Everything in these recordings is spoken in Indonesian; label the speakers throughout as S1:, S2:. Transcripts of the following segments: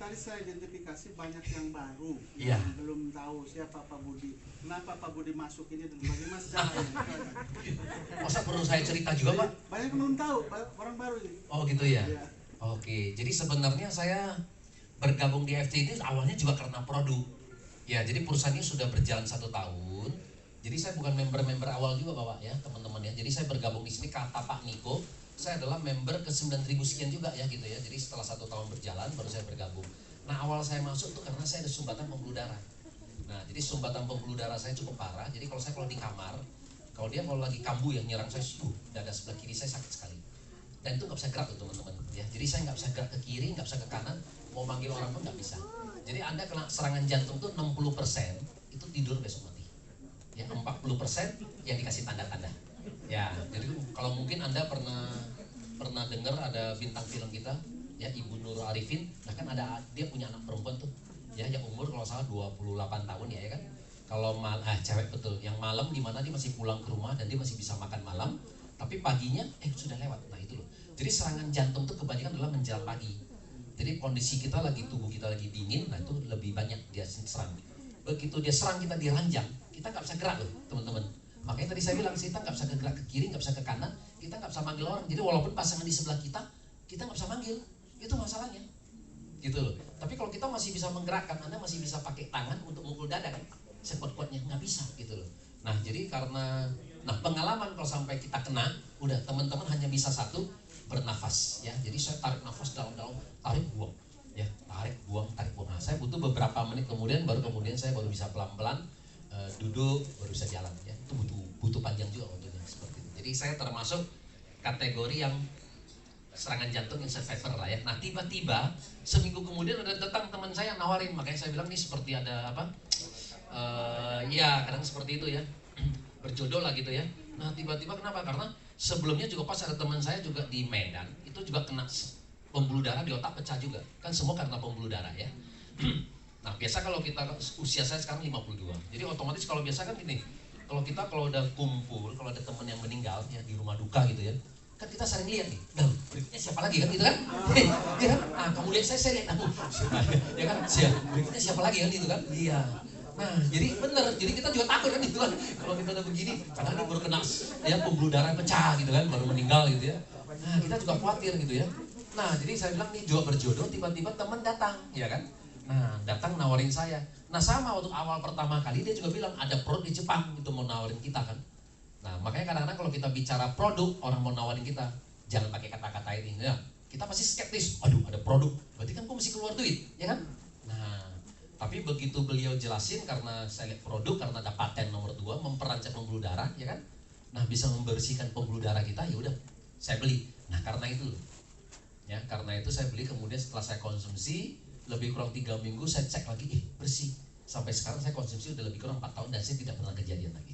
S1: tadi saya identifikasi banyak yang baru
S2: Iya.
S1: yang belum tahu siapa Pak Budi. Kenapa Pak Budi masuk ini dan bagaimana sejarahnya?
S2: Masa perlu saya cerita juga, Pak?
S1: Banyak yang belum tahu, orang baru ini.
S2: Oh gitu ya?
S1: Iya.
S2: Oke, jadi sebenarnya saya bergabung di FT ini awalnya juga karena produk. Ya, jadi perusahaannya sudah berjalan 1 tahun. Jadi saya bukan member-member awal juga, Bapak ya, teman-teman ya. Jadi saya bergabung di sini kata Pak Niko, saya adalah member ke 9.000 sekian juga ya gitu ya. Jadi setelah 1 tahun berjalan baru saya bergabung. Nah, awal saya masuk itu karena saya ada sumbatan pembuluh darah. Nah, jadi sumbatan pembuluh darah saya cukup parah. Jadi kalau di kamar, kalau lagi kambuh ya nyerang saya, dada sebelah kiri saya sakit sekali. Dan itu nggak bisa gerak tuh teman-teman ya. Jadi saya nggak bisa gerak ke kiri, nggak bisa ke kanan, mau manggil orang pun nggak bisa. Jadi Anda kena serangan jantung tuh 60% itu tidur besok mati. Ya 40% yang dikasih tanda-tanda. Ya, jadi kalau mungkin Anda pernah dengar ada bintang film kita ya Ibu Nur Arifin, nah kan dia punya anak perempuan tuh ya yang umur kalau salah 28 tahun ya kan. Kalau cewek betul, yang malam di mana dia masih pulang ke rumah dan dia masih bisa makan malam, tapi paginya sudah lewat. Nah itu loh. Jadi serangan jantung tuh kebanyakan adalah menjelang pagi. Jadi kondisi kita tubuh kita lagi dingin, nah itu lebih banyak dia serang. Begitu dia serang kita di ranjang, kita nggak bisa gerak loh teman-teman. Makanya tadi saya bilang kita nggak bisa gerak ke kiri, nggak bisa ke kanan, kita nggak bisa manggil orang. Jadi walaupun pasangan di sebelah kita nggak bisa manggil, itu masalahnya. Gitu loh. Tapi kalau kita masih bisa menggerakkan, Anda masih bisa pakai tangan untuk mukul dada kan, sekuat-kuatnya nggak bisa gitu loh. Nah jadi karena pengalaman kalau sampai kita kena, udah teman-teman hanya bisa satu, bernafas ya. Jadi saya tarik nafas dalam-dalam, tarik buang ya, tarik buang. Nah saya butuh beberapa menit kemudian saya baru bisa pelan-pelan duduk, baru bisa jalan ya. Itu butuh panjang juga waktunya seperti itu. Jadi saya termasuk kategori yang serangan jantung yang survivor lah ya. Nah tiba-tiba seminggu kemudian ada datang teman saya yang nawarin, makanya saya bilang nih seperti ada apa ya kadang seperti itu ya berjodoh lah gitu ya. Nah tiba-tiba kenapa? Karena sebelumnya juga pas ada teman saya juga di Medan itu juga kena pembuluh darah di otak pecah juga, kan semua karena pembuluh darah ya. Nah biasa kalau kita usia saya sekarang 52, jadi otomatis kalau biasa kan gini, kalau udah kumpul, kalau ada teman yang meninggal ya di rumah duka gitu ya, kan kita sering lihat nih, berikutnya siapa lagi kan gitu kan, ya kan, kamu lihat saya lihat aku, ya kan, berikutnya siapa lagi kan gitu kan, iya. Nah jadi bener, jadi kita juga takut kan gitu kan, kalau kita udah begini, karena ini baru kena ya pembuluh darah pecah gitu kan, baru meninggal gitu ya. Nah kita juga khawatir gitu ya. Nah jadi saya bilang nih juga berjodoh, tiba-tiba teman datang, ya kan. Nah datang nawarin saya. Nah sama waktu awal pertama kali dia juga bilang ada produk di Jepang itu mau nawarin kita kan. Nah makanya kadang-kadang kalau kita bicara produk, orang mau nawarin kita, jangan pakai kata-kata ini ya. Kita pasti skeptis, aduh ada produk, berarti kan gue mesti keluar duit, ya kan. Nah tapi begitu beliau jelasin, karena saya lihat produk, karena ada paten nomor 2 memperancat pembuluh darah, ya kan. Nah bisa membersihkan pembuluh darah kita, ya udah saya beli. Nah karena itu ya, karena itu saya beli. Kemudian setelah saya konsumsi lebih kurang 3 minggu, saya cek lagi, bersih. Sampai sekarang saya konsumsi udah lebih kurang 4 tahun dan saya tidak pernah kejadian lagi.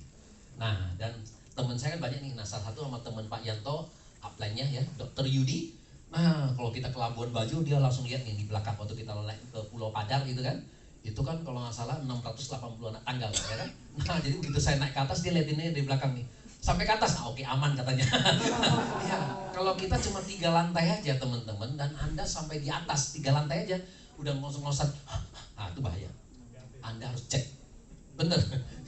S2: Nah dan teman saya kan banyak nih. Nah salah satu sama teman Pak Yanto upline-nya ya, Dr. Yudi. Nah kalau kita ke Labuan Bajo, dia langsung lihat nih di belakang waktu kita ke Pulau Padar gitu kan, itu kan kalau nggak salah 680 anak tanggal ya kan. Nah jadi begitu saya naik ke atas, dia liatinnya di belakang nih, sampai ke atas, oke aman katanya. Ya, kalau kita cuma 3 lantai aja teman-teman, dan Anda sampai di atas 3 lantai aja udah ngos-ngosan, nah itu bahaya. Anda harus cek, bener.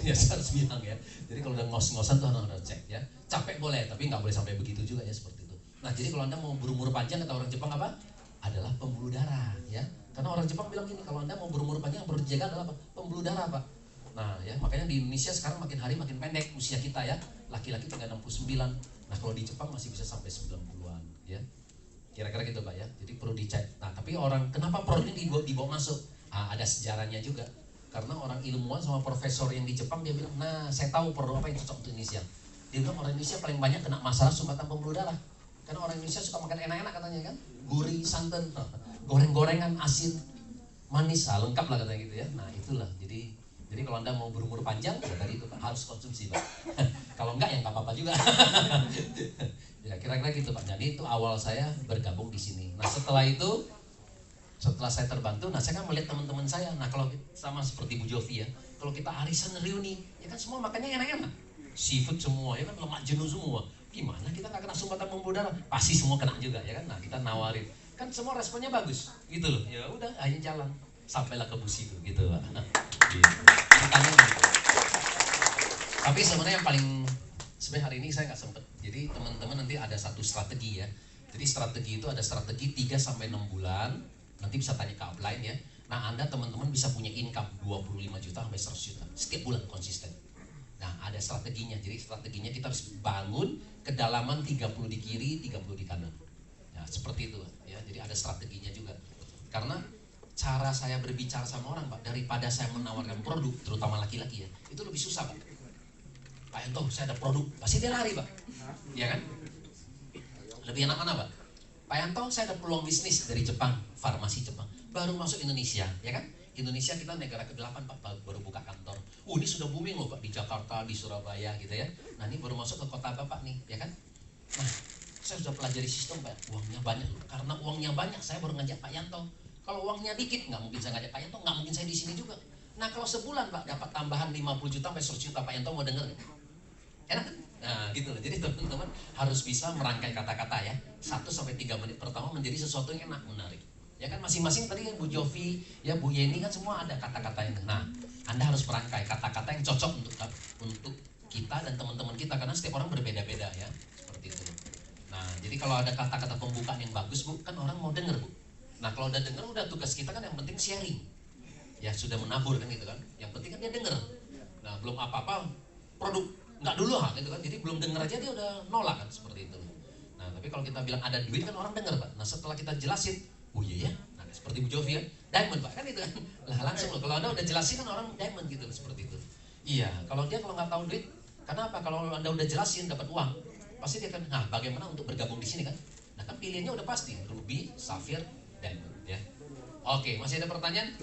S2: Ya saya harus bilang ya. Jadi kalau udah ngos-ngosan tuh harus cek ya. Capek boleh, tapi nggak boleh sampai begitu juga ya, seperti itu. Nah jadi kalau Anda mau berumur panjang, kata orang Jepang apa? Adalah pembuluh darah ya. Karena orang Jepang bilang gini, kalau Anda mau berumur panjang, yang perlu dijaga adalah apa? Pembuluh darah Pak. Nah ya, makanya di Indonesia sekarang makin hari makin pendek usia kita ya. Laki-laki tinggal 69. Nah kalau di Jepang masih bisa sampai 90-an ya. Kira-kira gitu Pak ya. Jadi perlu dicek. Nah tapi kenapa produk ini dibawa masuk? Ada sejarahnya juga. Karena orang ilmuwan sama profesor yang di Jepang, dia bilang, nah saya tahu produk apa yang cocok untuk Indonesia. Dia bilang orang Indonesia paling banyak kena masalah sumbatan pembuluh darah. Karena orang Indonesia suka makan enak-enak katanya kan, gurih, santan, goreng-gorengan, asin, manis, lengkap lah katanya gitu ya. Nah itulah, jadi kalau Anda mau berumur panjang, ya tadi itu Pak, harus konsumsi Pak. Kalau enggak ya nggak apa-apa juga. Ya kira-kira gitu Pak. Jadi itu awal saya bergabung di sini. Nah setelah saya terbantu, nah saya kan melihat teman-teman saya. Nah kalau sama seperti Bu Jovi ya, kalau kita arisan reuni, ya kan semua makannya enak-enak, seafood semua, ya kan lemak jenuh semua. Gimana kita nggak kena sumbatan pembuluh darah? Pasti semua kena juga ya kan. Nah kita nawarin, kan semua responnya bagus, gitu loh. Ya udah, hanya jalan sampailah ke bus itu, gitu Pak. Gitu. Makanya gitu. Tapi sebenarnya yang paling sebenarnya hari ini saya nggak sempet. Jadi teman-teman nanti ada satu strategi ya. Jadi strategi itu ada strategi 3 sampai 6 bulan. Nanti bisa tanya ke upline ya. Nah, Anda teman-teman bisa punya income 25 juta sampai 100 juta setiap bulan konsisten. Nah, ada strateginya. Jadi strateginya kita harus bangun kedalaman 30 di kiri, 30 di kanan. Nah, seperti itu ya. Jadi ada strateginya juga. Karena cara saya berbicara sama orang, Pak, daripada saya menawarkan produk, terutama laki-laki ya, itu lebih susah, Pak. Pak Yanto, saya ada produk, pasti dia lari, Pak. Ya kan? Lebih enak mana, Pak? Pak Yanto, saya ada peluang bisnis dari Jepang, farmasi Jepang. Baru masuk Indonesia, ya kan? Indonesia kita negara ke-8, Pak, baru buka kantor. Ini sudah booming loh, Pak, di Jakarta, di Surabaya gitu ya. Nah, ini baru masuk ke kota Bapak nih, ya kan? Nah, saya sudah pelajari sistem, Pak. Uangnya banyak loh. Karena uangnya banyak, saya baru ngajak Pak Yanto. Kalau uangnya dikit, nggak mungkin saya ngajak Pak Yanto, nggak mungkin saya di sini juga. Nah, kalau sebulan, Pak, dapat tambahan 50 juta sampai 100 juta, Pak Yanto mau denger? Enak kan? Nah, gitu loh. Jadi teman-teman harus bisa merangkai kata-kata ya. 1 sampai 3 menit pertama menjadi sesuatu yang enak, menarik. Ya kan masing-masing tadi Bu Jovi, ya Bu Yeni kan semua ada kata-kata yang. Nah, Anda harus merangkai kata-kata yang cocok untuk kita dan teman-teman kita karena setiap orang berbeda-beda ya. Seperti itu. Nah, jadi kalau ada kata-kata pembukaan yang bagus, Bu, kan orang mau denger, Bu. Nah, kalau udah denger, udah tugas kita kan yang penting sharing. Ya, sudah menabur kan gitu kan. Yang penting kan dia denger. Nah, belum apa-apa produk nggak dulu gitu kan. Jadi belum denger aja dia udah nolak kan seperti itu. Nah, tapi kalau kita bilang ada duit kan orang denger, Pak. Nah, setelah kita jelasin, oh iya ya. Nah, seperti Bu Jovi kan, diamond, Pak, kan itu kan. Lah langsung loh. Kalau Anda udah jelasin kan orang diamond gitu loh, seperti itu. Iya, kalau dia kalau nggak tahu duit, kenapa? Kalau Anda udah jelasin dapat uang, pasti dia kan, nah bagaimana untuk bergabung di sini kan? Nah, kan pilihannya udah pasti, ruby, safir, diamond ya. Oke, masih ada pertanyaan?